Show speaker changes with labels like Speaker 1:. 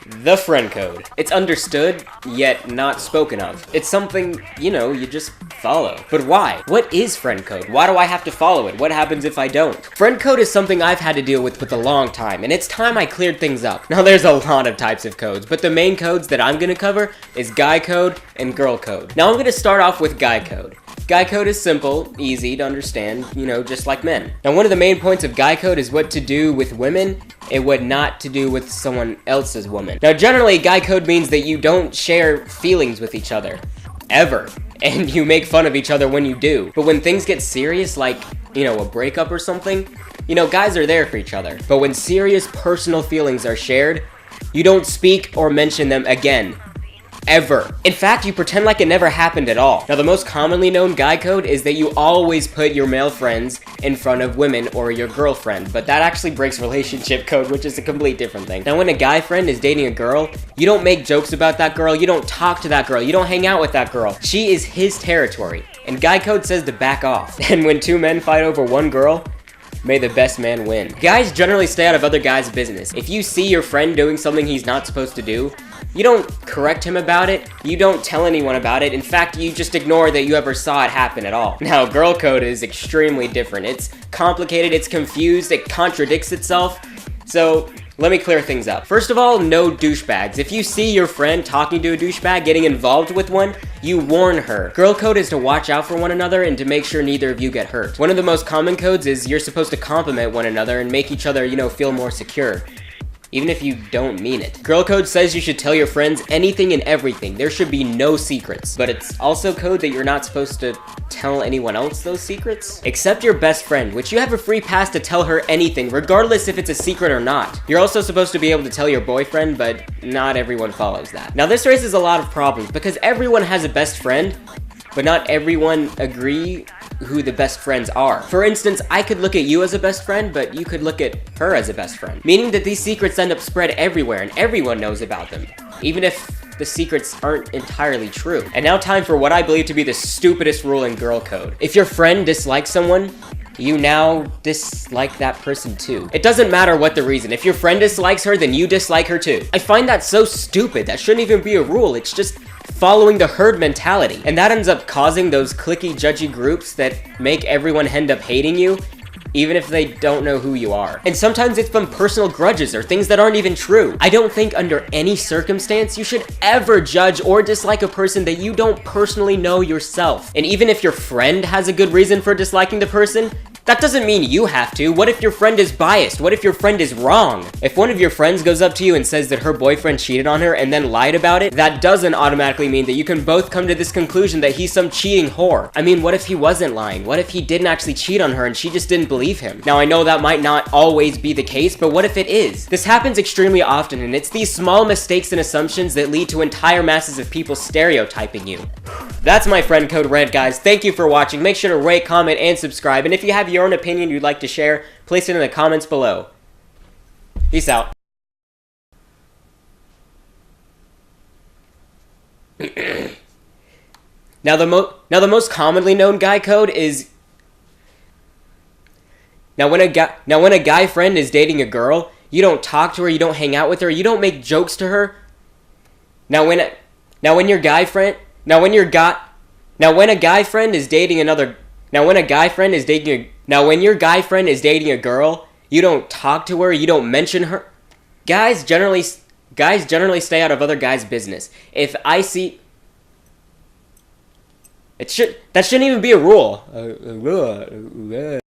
Speaker 1: The friend code. It's understood, yet not spoken of. It's something, you know, you just follow. But why? What is friend code? Why do I have to follow it? What happens if I don't? Friend code is something I've had to deal with a long time, and it's time I cleared things up. Now there's a lot of types of codes, but the main codes that I'm gonna cover is guy code and girl code. Now I'm gonna start off with guy code. Guy code is simple, easy to understand, you know, just like men. Now one of the main points of guy code is what to do with women and what not to do with someone else's woman. Now generally, guy code means that you don't share feelings with each other. Ever. And you make fun of each other when you do. But when things get serious, like, you know, a breakup or something, you know, guys are there for each other. But when serious personal feelings are shared, you don't speak or mention them again. Ever. In fact, you pretend like it never happened at all. Now, the most commonly known guy code is that you always put your male friends in front of women or your girlfriend, but that actually breaks relationship code, which is a complete different thing. Now, when a guy friend is dating a girl, you don't make jokes about that girl, you don't talk to that girl, you don't hang out with that girl. She is his territory, and guy code says to back off. And when two men fight over one girl, may the best man win. Guys generally stay out of other guys' business. If you see your friend doing something he's not supposed to do, you don't correct him about it, you don't tell anyone about it, in fact, you just ignore that you ever saw it happen at all. Now, girl code is extremely different. It's complicated, it's confused, it contradicts itself, so let me clear things up. First of all, no douchebags. If you see your friend talking to a douchebag, getting involved with one, you warn her. Girl code is to watch out for one another and to make sure neither of you get hurt. One of the most common codes is you're supposed to compliment one another and make each other, you know, feel more secure, even if you don't mean it. Girl code says you should tell your friends anything and everything. There should be no secrets. But it's also code that you're not supposed to tell anyone else those secrets, except your best friend, which you have a free pass to tell her anything, regardless if it's a secret or not. You're also supposed to be able to tell your boyfriend, but not everyone follows that. Now this raises a lot of problems because everyone has a best friend, but not everyone agree who the best friends are. For instance, I could look at you as a best friend, but you could look at her as a best friend. Meaning that these secrets end up spread everywhere and everyone knows about them, even if the secrets aren't entirely true. And now time for what I believe to be the stupidest rule in girl code. If your friend dislikes someone, you now dislike that person too. It doesn't matter what the reason. If your friend dislikes her, then you dislike her too. I find that so stupid. That shouldn't even be a rule. It's just following the herd mentality. And that ends up causing those cliquey, judgy groups that make everyone end up hating you, even if they don't know who you are. And sometimes it's from personal grudges or things that aren't even true. I don't think under any circumstance you should ever judge or dislike a person that you don't personally know yourself. And even if your friend has a good reason for disliking the person, that doesn't mean you have to. What if your friend is biased? What if your friend is wrong? If one of your friends goes up to you and says that her boyfriend cheated on her and then lied about it, that doesn't automatically mean that you can both come to this conclusion that he's some cheating whore. I mean, what if he wasn't lying? What if he didn't actually cheat on her and she just didn't believe him? Now, I know that might not always be the case, but what if it is? This happens extremely often, and it's these small mistakes and assumptions that lead to entire masses of people stereotyping you. That's my friend code rant, guys. Thank you for watching. Make sure to rate, comment, and subscribe. And if you have your own opinion you'd like to share, place it in the comments below. Peace out. Now the most commonly known guy code is now when a guy friend is dating a girl, you don't talk to her, you don't hang out with her, you don't make jokes to her. Now when a guy friend is dating a girl, you don't talk to her, you don't mention her. Guys generally stay out of other guys' business. If I see that shouldn't even be a rule.